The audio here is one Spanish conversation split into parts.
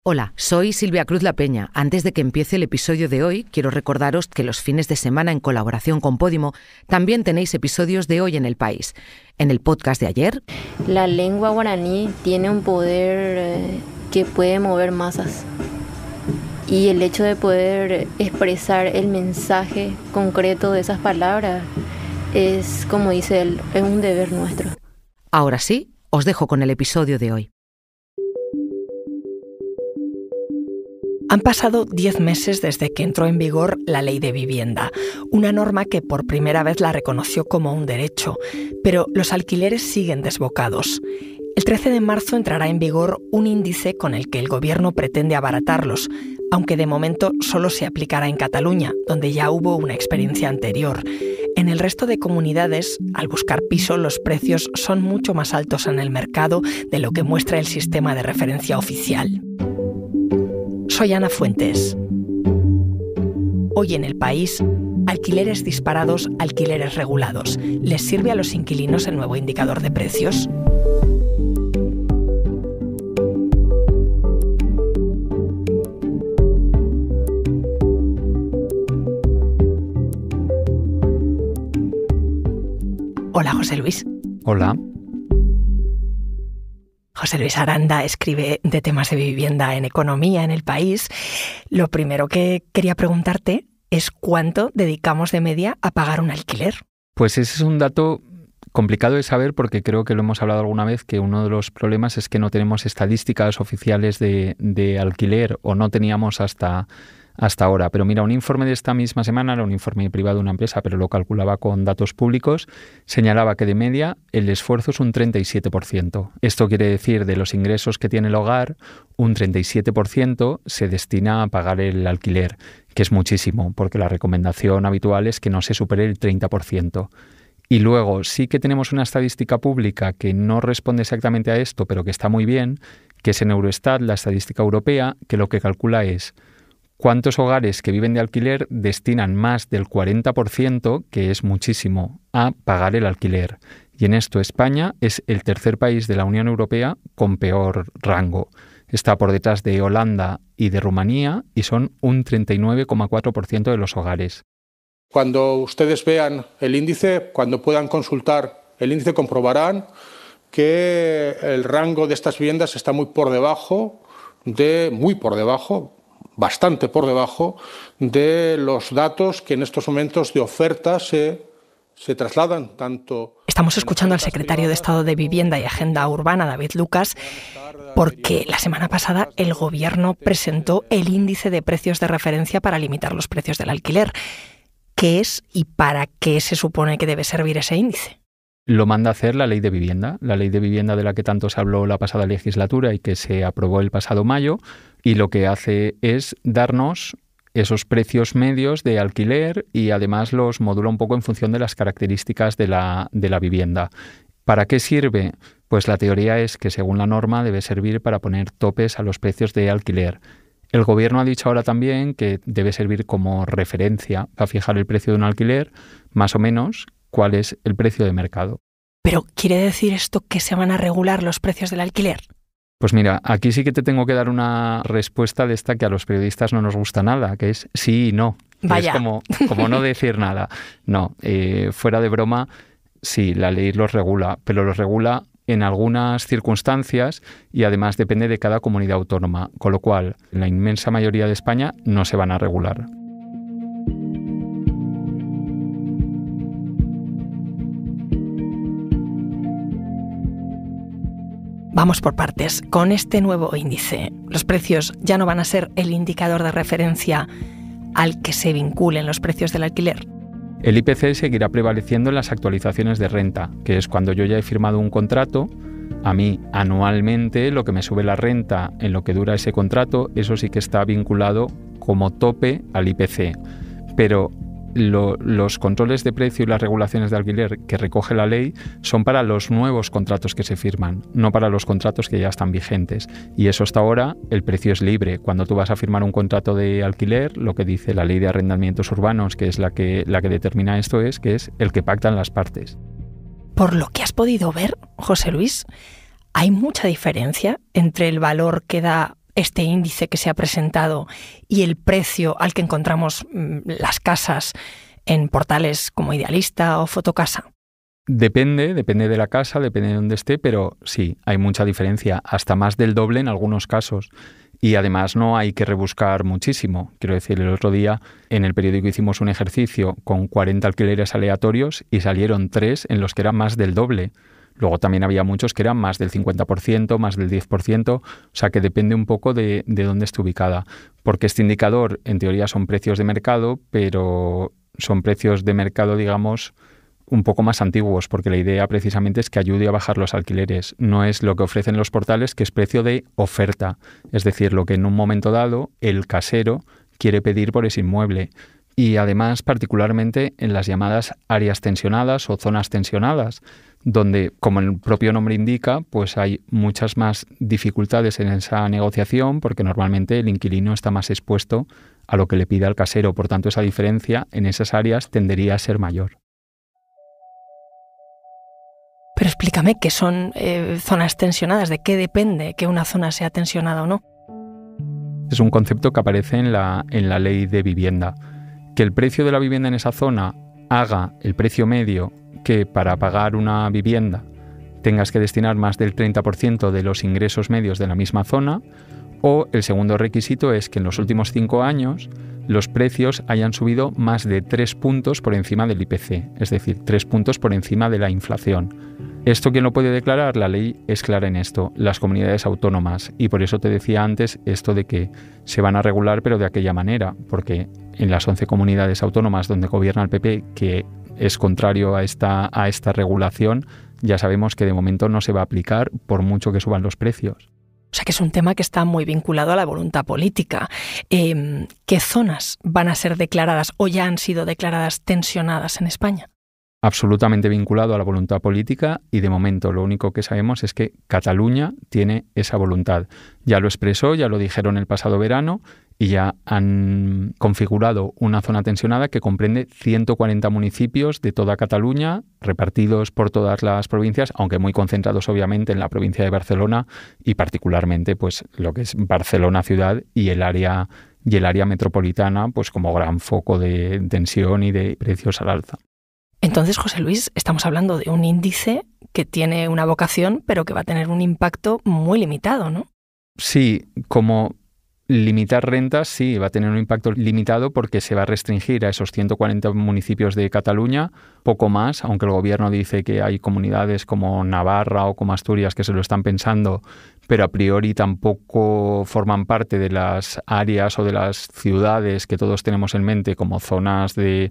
Hola, soy Silvia Cruz La Peña. Antes de que empiece el episodio de hoy, quiero recordaros que los fines de semana, en colaboración con Podimo, también tenéis episodios de Hoy en el País. En el podcast de ayer... La lengua guaraní tiene un poder que puede mover masas. Y el hecho de poder expresar el mensaje concreto de esas palabras es, como dice él, es un deber nuestro. Ahora sí, os dejo con el episodio de hoy. Han pasado 10 meses desde que entró en vigor la Ley de Vivienda, una norma que por primera vez la reconoció como un derecho, pero los alquileres siguen desbocados. El 13 de marzo entrará en vigor un índice con el que el gobierno pretende abaratarlos, aunque de momento solo se aplicará en Cataluña, donde ya hubo una experiencia anterior. En el resto de comunidades, al buscar piso, los precios son mucho más altos en el mercado de lo que muestra el sistema de referencia oficial. Soy Ana Fuentes. Hoy en El País, alquileres disparados, alquileres regulados. ¿Les sirve a los inquilinos el nuevo indicador de precios? Hola, José Luis. Hola. José Luis Aranda escribe de temas de vivienda en Economía en El País. Lo primero que quería preguntarte es ¿cuánto dedicamos de media a pagar un alquiler? Pues ese es un dato complicado de saber porque creo que lo hemos hablado alguna vez, que uno de los problemas es que no tenemos estadísticas oficiales de alquiler, o no teníamos hasta ahora. Pero mira, un informe de esta misma semana, era un informe privado de una empresa, pero lo calculaba con datos públicos, señalaba que de media el esfuerzo es un 37%. Esto quiere decir, de los ingresos que tiene el hogar, un 37% se destina a pagar el alquiler, que es muchísimo, porque la recomendación habitual es que no se supere el 30%. Y luego sí que tenemos una estadística pública que no responde exactamente a esto, pero que está muy bien, que es en Eurostat, la estadística europea, que lo que calcula es ¿cuántos hogares que viven de alquiler destinan más del 40%, que es muchísimo, a pagar el alquiler? Y en esto España es el tercer país de la Unión Europea con peor rango. Está por detrás de Holanda y de Rumanía y son un 39,4% de los hogares. Cuando ustedes vean el índice, cuando puedan consultar el índice, comprobarán que el rango de estas viviendas está bastante por debajo de los datos que en estos momentos de oferta se trasladan tanto. Estamos escuchando al secretario de Estado de Vivienda y Agenda Urbana, David Lucas, porque la semana pasada el gobierno presentó el índice de precios de referencia para limitar los precios del alquiler. ¿Qué es y para qué se supone que debe servir ese índice? Lo manda a hacer la Ley de Vivienda de la que tanto se habló la pasada legislatura y que se aprobó el pasado mayo, y lo que hace es darnos esos precios medios de alquiler y además los modula un poco en función de las características de la vivienda. ¿Para qué sirve? Pues la teoría es que según la norma debe servir para poner topes a los precios de alquiler. El gobierno ha dicho ahora también que debe servir como referencia a fijar el precio de un alquiler, más o menos, cuál es el precio de mercado. ¿Pero quiere decir esto que se van a regular los precios del alquiler? Pues mira, aquí sí que te tengo que dar una respuesta de esta que a los periodistas no nos gusta nada, que es sí y no. Vaya. Es como no decir nada. No, fuera de broma, sí, la ley los regula, pero los regula en algunas circunstancias y además depende de cada comunidad autónoma, con lo cual en la inmensa mayoría de España no se van a regular. Vamos por partes. Con este nuevo índice, los precios ya no van a ser el indicador de referencia al que se vinculen los precios del alquiler. El IPC seguirá prevaleciendo en las actualizaciones de renta, que es cuando yo ya he firmado un contrato. A mí, anualmente, lo que me sube la renta en lo que dura ese contrato, eso sí que está vinculado como tope al IPC. Pero los controles de precio y las regulaciones de alquiler que recoge la ley son para los nuevos contratos que se firman, no para los contratos que ya están vigentes. Y eso hasta ahora, el precio es libre. Cuando tú vas a firmar un contrato de alquiler, lo que dice la ley de arrendamientos urbanos, que es la que determina esto, es que es el que pactan las partes. Por lo que has podido ver, José Luis, ¿hay mucha diferencia entre el valor que da este índice que se ha presentado y el precio al que encontramos las casas en portales como Idealista o Fotocasa? Depende de la casa, depende de dónde esté, pero sí, hay mucha diferencia, hasta más del doble en algunos casos. Y además no hay que rebuscar muchísimo. Quiero decir, el otro día en el periódico hicimos un ejercicio con 40 alquileres aleatorios y salieron 3 en los que era más del doble. Luego también había muchos que eran más del 50%, más del 10%, o sea que depende un poco de dónde esté ubicada. Porque este indicador, en teoría, son precios de mercado, pero son precios de mercado, digamos, un poco más antiguos, porque la idea precisamente es que ayude a bajar los alquileres. No es lo que ofrecen los portales, que es precio de oferta, es decir, lo que en un momento dado el casero quiere pedir por ese inmueble. Y además, particularmente en las llamadas áreas tensionadas o zonas tensionadas, donde, como el propio nombre indica, pues hay muchas más dificultades en esa negociación, porque normalmente el inquilino está más expuesto a lo que le pida el casero. Por tanto, esa diferencia en esas áreas tendería a ser mayor. Pero explícame qué son zonas tensionadas, de qué depende que una zona sea tensionada o no. Es un concepto que aparece en la ley de vivienda. Que el precio de la vivienda en esa zona haga el precio medio que para pagar una vivienda tengas que destinar más del 30% de los ingresos medios de la misma zona, o el segundo requisito es que en los últimos 5 años los precios hayan subido más de 3 puntos por encima del IPC, es decir, 3 puntos por encima de la inflación. ¿Esto quién lo puede declarar? La ley es clara en esto, las comunidades autónomas. Y por eso te decía antes esto de que se van a regular, pero de aquella manera, porque en las 11 comunidades autónomas donde gobierna el PP, que es contrario a esta regulación, ya sabemos que de momento no se va a aplicar por mucho que suban los precios. O sea que es un tema que está muy vinculado a la voluntad política. ¿Qué zonas van a ser declaradas o ya han sido declaradas tensionadas en España? Absolutamente vinculado a la voluntad política, y de momento lo único que sabemos es que Cataluña tiene esa voluntad. Ya lo expresó, ya lo dijeron el pasado verano y ya han configurado una zona tensionada que comprende 140 municipios de toda Cataluña, repartidos por todas las provincias, aunque muy concentrados obviamente en la provincia de Barcelona y particularmente pues lo que es Barcelona ciudad y el área metropolitana pues como gran foco de tensión y de precios al alza. Entonces, José Luis, estamos hablando de un índice que tiene una vocación, pero que va a tener un impacto muy limitado, ¿no? Sí, como limitar rentas, sí, va a tener un impacto limitado porque se va a restringir a esos 140 municipios de Cataluña, poco más, aunque el gobierno dice que hay comunidades como Navarra o como Asturias que se lo están pensando, pero a priori tampoco forman parte de las áreas o de las ciudades que todos tenemos en mente como zonas de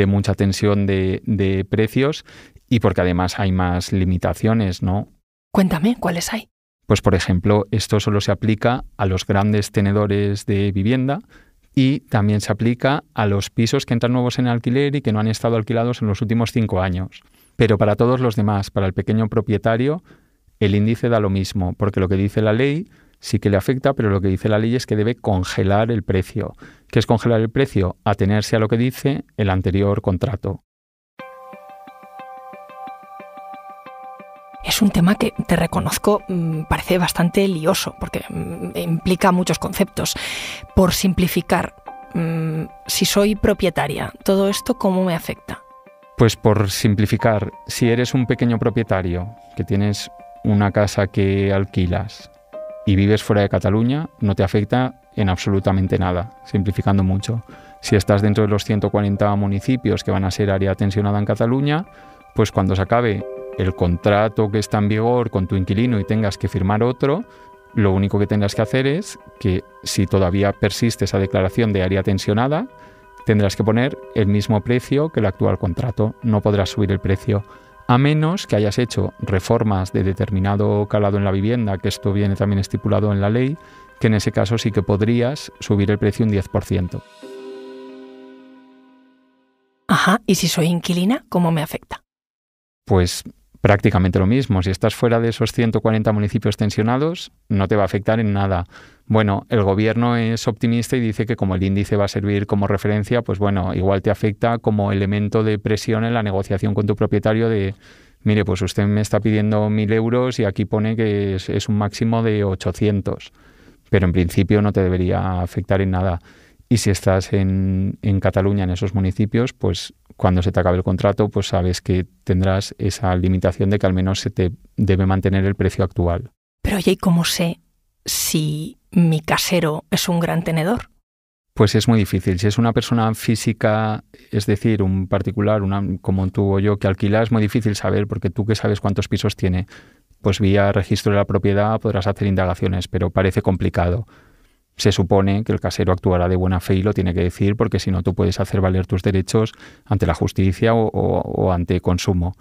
mucha tensión de precios, y porque además hay más limitaciones, ¿no? Cuéntame, ¿cuáles hay? Pues, por ejemplo, esto solo se aplica a los grandes tenedores de vivienda y también se aplica a los pisos que entran nuevos en alquiler y que no han estado alquilados en los últimos 5 años. Pero para todos los demás, para el pequeño propietario, el índice da lo mismo, porque lo que dice la ley sí que le afecta, pero lo que dice la ley es que debe congelar el precio. ¿Qué es congelar el precio? Atenerse a lo que dice el anterior contrato. Es un tema que, te reconozco, parece bastante lioso, porque implica muchos conceptos. Por simplificar, si soy propietaria, ¿todo esto cómo me afecta? Pues por simplificar, si eres un pequeño propietario, que tienes una casa que alquilas y vives fuera de Cataluña, no te afecta en absolutamente nada, simplificando mucho. Si estás dentro de los 140 municipios que van a ser área tensionada en Cataluña, pues cuando se acabe el contrato que está en vigor con tu inquilino y tengas que firmar otro, lo único que tendrás que hacer es que, si todavía persiste esa declaración de área tensionada, tendrás que poner el mismo precio que el actual contrato. No podrás subir el precio, a menos que hayas hecho reformas de determinado calado en la vivienda, que esto viene también estipulado en la ley, que en ese caso sí que podrías subir el precio un 10%. Ajá, ¿y si soy inquilina, cómo me afecta? Pues prácticamente lo mismo. Si estás fuera de esos 140 municipios tensionados, no te va a afectar en nada. Bueno, el gobierno es optimista y dice que como el índice va a servir como referencia, pues bueno, igual te afecta como elemento de presión en la negociación con tu propietario de, mire, pues usted me está pidiendo 1.000 euros y aquí pone que es un máximo de 800. pero en principio no te debería afectar en nada. Y si estás en Cataluña, en esos municipios, pues cuando se te acabe el contrato, pues sabes que tendrás esa limitación de que al menos se te debe mantener el precio actual. Pero oye, ¿y cómo sé si mi casero es un gran tenedor? Pues es muy difícil. Si es una persona física, es decir, un particular, como tú o yo, que alquila, es muy difícil saber, porque tú que sabes cuántos pisos tiene, pues vía registro de la propiedad podrás hacer indagaciones, pero parece complicado. Se supone que el casero actuará de buena fe y lo tiene que decir, porque si no tú puedes hacer valer tus derechos ante la justicia o ante consumo.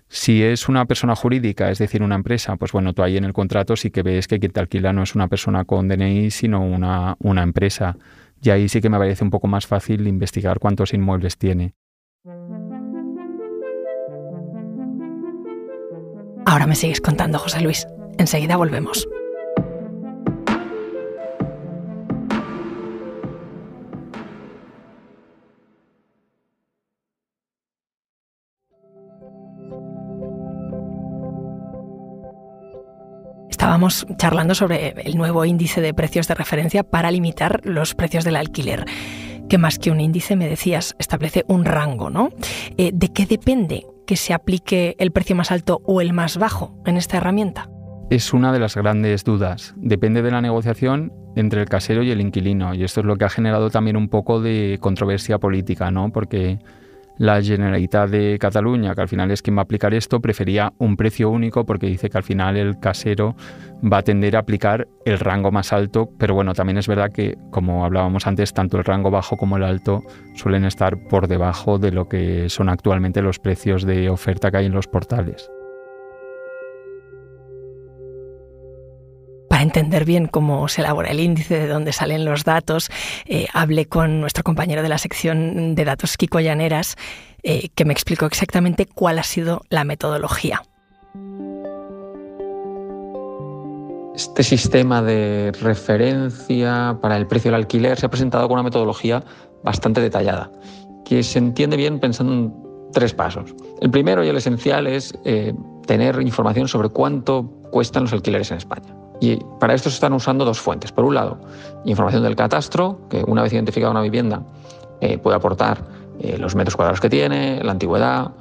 Si es una persona jurídica, es decir, una empresa, pues bueno, tú ahí en el contrato sí que ves que quien te alquila no es una persona con DNI, sino una empresa. Y ahí sí que me parece un poco más fácil investigar cuántos inmuebles tiene. Ahora me sigues contando, José Luis. Enseguida volvemos. Estábamos charlando sobre el nuevo índice de precios de referencia para limitar los precios del alquiler, que más que un índice, me decías, establece un rango, ¿no? ¿De qué depende que se aplique el precio más alto o el más bajo en esta herramienta? Es una de las grandes dudas. Depende de la negociación entre el casero y el inquilino, y esto es lo que ha generado también un poco de controversia política, ¿no? Porque la Generalitat de Cataluña, que al final es quien va a aplicar esto, prefería un precio único porque dice que al final el casero va a tender a aplicar el rango más alto, pero bueno, también es verdad que, como hablábamos antes, tanto el rango bajo como el alto suelen estar por debajo de lo que son actualmente los precios de oferta que hay en los portales. Para entender bien cómo se elabora el índice, de dónde salen los datos, hablé con nuestro compañero de la sección de datos, Kiko Llaneras, que me explicó exactamente cuál ha sido la metodología. Este sistema de referencia para el precio del alquiler se ha presentado con una metodología bastante detallada, que se entiende bien pensando en 3 pasos. El primero y el esencial es tener información sobre cuánto cuestan los alquileres en España. Y para esto se están usando 2 fuentes. Por un lado, información del catastro, que una vez identificada una vivienda puede aportar los metros cuadrados que tiene, la antigüedad.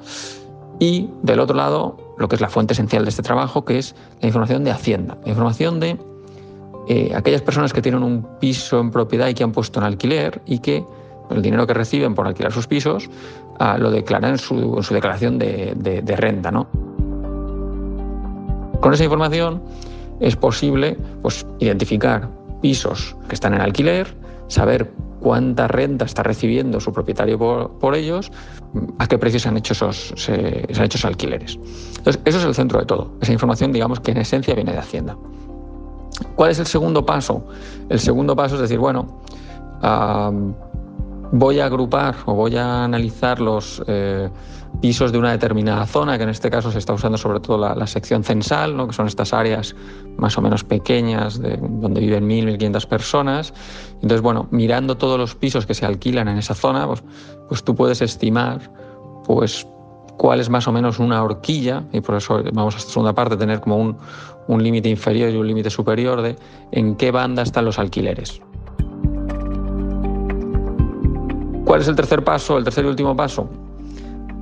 Y del otro lado, lo que es la fuente esencial de este trabajo, que es la información de Hacienda. La información de aquellas personas que tienen un piso en propiedad y que han puesto en alquiler y que el dinero que reciben por alquilar sus pisos lo declaran en su declaración de renta, ¿no? Con esa información es posible, pues, identificar pisos que están en alquiler, saber cuánta renta está recibiendo su propietario por ellos, a qué precios se han hecho esos alquileres. Entonces, eso es el centro de todo. Esa información, digamos, que en esencia viene de Hacienda. ¿Cuál es el segundo paso? El segundo paso es decir, bueno, voy a agrupar o voy a analizar los pisos de una determinada zona, que en este caso se está usando sobre todo la sección censal, ¿no? Que son estas áreas más o menos pequeñas donde viven 1.000, 1.500 personas. Entonces, bueno, mirando todos los pisos que se alquilan en esa zona, pues tú puedes estimar pues cuál es más o menos una horquilla, y por eso vamos a esta segunda parte, tener como un límite inferior y un límite superior de en qué banda están los alquileres. ¿Cuál es el tercer paso, el tercer y último paso?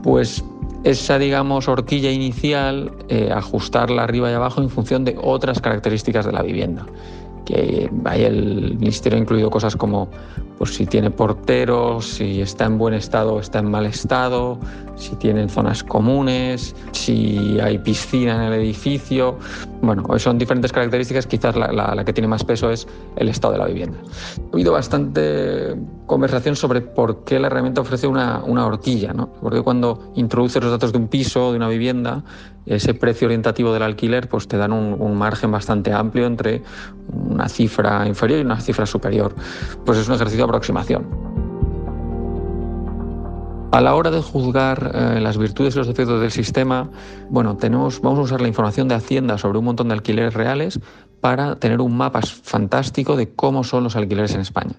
Pues esa, digamos, horquilla inicial, ajustarla arriba y abajo en función de otras características de la vivienda. Que ahí el ministerio ha incluido cosas como pues, si tiene porteros, si está en buen estado o está en mal estado, si tienen zonas comunes, si hay piscina en el edificio. Bueno, son diferentes características, quizás la que tiene más peso es el estado de la vivienda. Ha habido bastante conversación sobre por qué la herramienta ofrece una horquilla, ¿no? Porque cuando introduces los datos de un piso, de una vivienda, ese precio orientativo del alquiler pues te dan un margen bastante amplio entre una cifra inferior y una cifra superior. Pues es un ejercicio de aproximación. A la hora de juzgar las virtudes y los defectos del sistema, bueno, vamos a usar la información de Hacienda sobre un montón de alquileres reales para tener un mapa fantástico de cómo son los alquileres en España.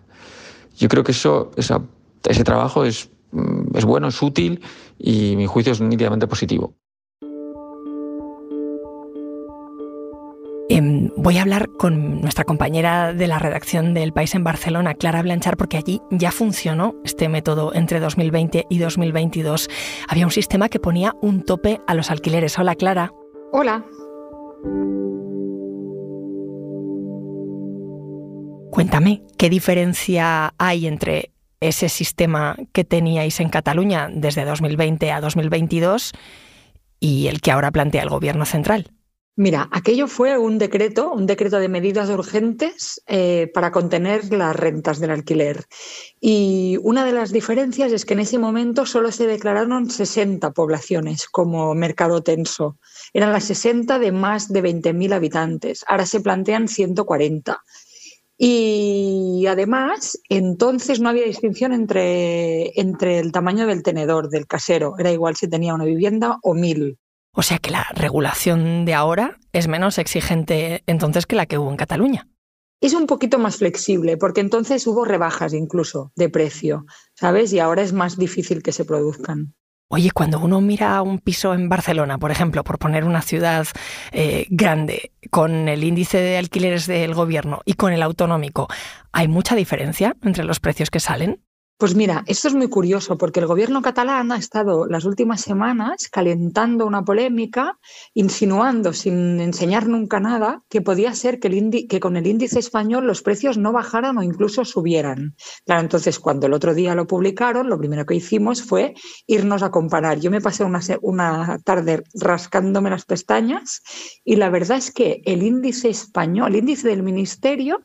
Yo creo que ese trabajo es bueno, es útil y mi juicio es nítidamente positivo. Voy a hablar con nuestra compañera de la redacción del País en Barcelona, Clara Blanchar, porque allí ya funcionó este método entre 2020 y 2022. Había un sistema que ponía un tope a los alquileres. Hola, Clara. Hola. Cuéntame, ¿qué diferencia hay entre ese sistema que teníais en Cataluña desde 2020 a 2022 y el que ahora plantea el Gobierno central? Mira, aquello fue un decreto de medidas urgentes para contener las rentas del alquiler. Y una de las diferencias es que en ese momento solo se declararon 60 poblaciones como mercado tenso. Eran las 60 de más de 20.000 habitantes. Ahora se plantean 140. Y además, entonces no había distinción entre el tamaño del tenedor, del casero. Era igual si tenía una vivienda o 1.000. O sea que la regulación de ahora es menos exigente entonces que la que hubo en Cataluña. Es un poquito más flexible, porque entonces hubo rebajas incluso de precio, ¿sabes? Y ahora es más difícil que se produzcan. Oye, cuando uno mira un piso en Barcelona, por ejemplo, por poner una ciudad grande, con el índice de alquileres del Gobierno y con el autonómico, ¿hay mucha diferencia entre los precios que salen? Pues mira, esto es muy curioso porque el Gobierno catalán ha estado las últimas semanas calentando una polémica, insinuando, sin enseñar nunca nada, que podía ser que con el índice español los precios no bajaran o incluso subieran. Claro, entonces cuando el otro día lo publicaron, lo primero que hicimos fue irnos a comparar. Yo me pasé una tarde rascándome las pestañas y la verdad es que el índice español, el índice del Ministerio,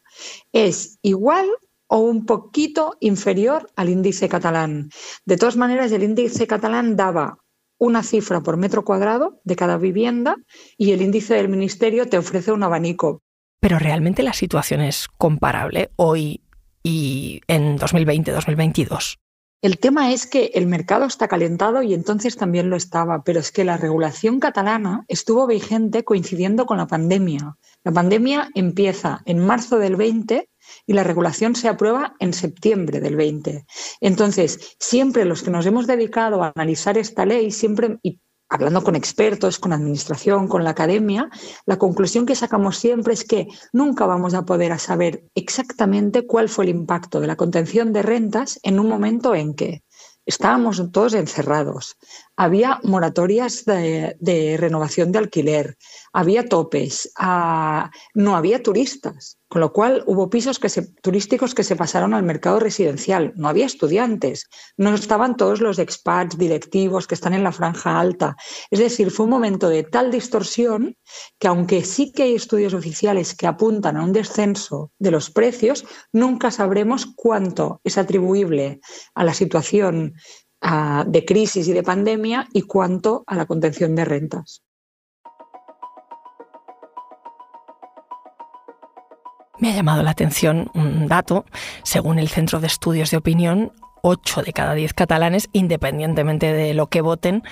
es igual o un poquito inferior al índice catalán. De todas maneras, el índice catalán daba una cifra por metro cuadrado de cada vivienda y el índice del Ministerio te ofrece un abanico. Pero realmente la situación es comparable hoy y en 2020-2022. El tema es que el mercado está calentado y entonces también lo estaba, pero es que la regulación catalana estuvo vigente coincidiendo con la pandemia. La pandemia empieza en marzo del 20 y la regulación se aprueba en septiembre del 20. Entonces, siempre los que nos hemos dedicado a analizar esta ley, siempre, y hablando con expertos, con administración, con la academia, la conclusión que sacamos siempre es que nunca vamos a poder saber exactamente cuál fue el impacto de la contención de rentas en un momento en que estábamos todos encerrados, había moratorias de renovación de alquiler, había topes, no había turistas, con lo cual hubo pisos turísticos que se pasaron al mercado residencial, no había estudiantes, no estaban todos los expats directivos que están en la franja alta. Es decir, fue un momento de tal distorsión que aunque sí que hay estudios oficiales que apuntan a un descenso de los precios, nunca sabremos cuánto es atribuible a la situación de crisis y de pandemia y cuánto a la contención de rentas. Me ha llamado la atención un dato. Según el Centro de Estudios de Opinión, 8 de cada 10 catalanes, independientemente de lo que voten,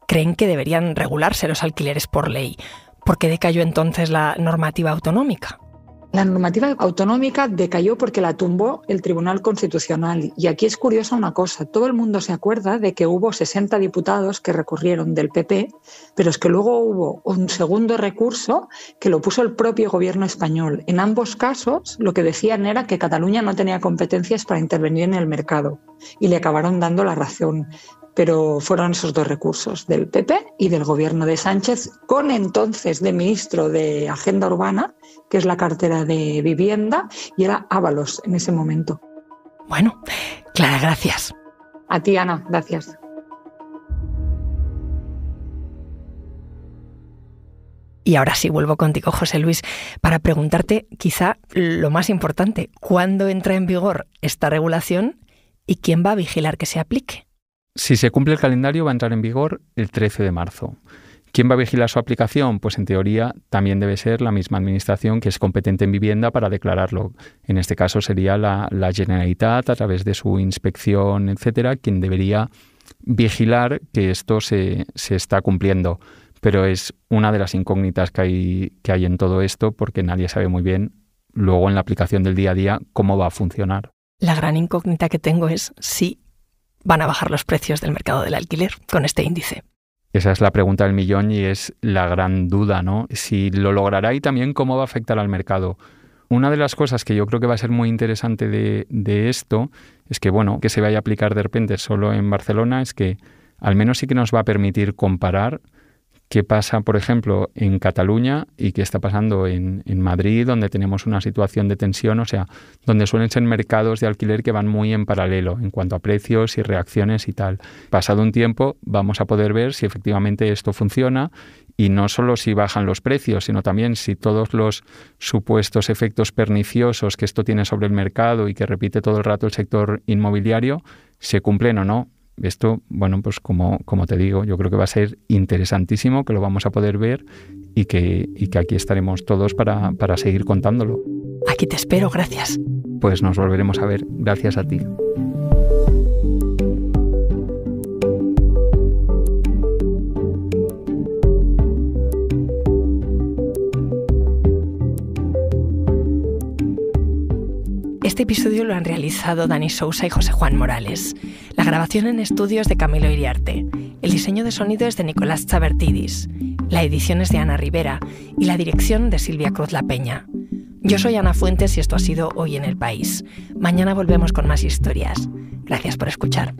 creen que deberían regularse los alquileres por ley. ¿Por qué decayó entonces la normativa autonómica? La normativa autonómica decayó porque la tumbó el Tribunal Constitucional. Y aquí es curiosa una cosa, todo el mundo se acuerda de que hubo 60 diputados que recurrieron del PP, pero es que luego hubo un segundo recurso que lo puso el propio gobierno español. En ambos casos lo que decían era que Cataluña no tenía competencias para intervenir en el mercado y le acabaron dando la razón. Pero fueron esos dos recursos, del PP y del gobierno de Sánchez, con entonces de ministro de Agenda Urbana, que es la cartera de Vivienda, y era Ábalos en ese momento. Bueno, Clara, gracias. A ti, Ana, gracias. Y ahora sí vuelvo contigo, José Luis, para preguntarte quizá lo más importante, ¿cuándo entra en vigor esta regulación y quién va a vigilar que se aplique? Si se cumple el calendario, va a entrar en vigor el 13 de marzo. ¿Quién va a vigilar su aplicación? Pues en teoría también debe ser la misma administración que es competente en vivienda para declararlo. En este caso sería la Generalitat, a través de su inspección, etcétera, quien debería vigilar que esto se está cumpliendo. Pero es una de las incógnitas que hay en todo esto, porque nadie sabe muy bien luego en la aplicación del día a día cómo va a funcionar. La gran incógnita que tengo es si van a bajar los precios del mercado del alquiler con este índice. Esa es la pregunta del millón y es la gran duda, ¿no? Si lo logrará y también cómo va a afectar al mercado. Una de las cosas que yo creo que va a ser muy interesante de esto es que, bueno, que se vaya a aplicar de repente solo en Barcelona, es que al menos sí que nos va a permitir comparar qué pasa, por ejemplo, en Cataluña y qué está pasando en Madrid, donde tenemos una situación de tensión, o sea, donde suelen ser mercados de alquiler que van muy en paralelo en cuanto a precios y reacciones y tal. Pasado un tiempo vamos a poder ver si efectivamente esto funciona y no solo si bajan los precios, sino también si todos los supuestos efectos perniciosos que esto tiene sobre el mercado y que repite todo el rato el sector inmobiliario se cumplen o no. Esto, bueno, pues como te digo, yo creo que va a ser interesantísimo, que lo vamos a poder ver y que aquí estaremos todos para seguir contándolo. Aquí te espero, gracias. Pues nos volveremos a ver. Gracias a ti. Este episodio lo han realizado Dani Sousa y José Juan Morales. La grabación en estudio es de Camilo Iriarte. El diseño de sonido es de Nicolás Chabertidis. La edición es de Ana Rivera y la dirección de Silvia Cruz La Peña. Yo soy Ana Fuentes y esto ha sido Hoy en el País. Mañana volvemos con más historias. Gracias por escuchar.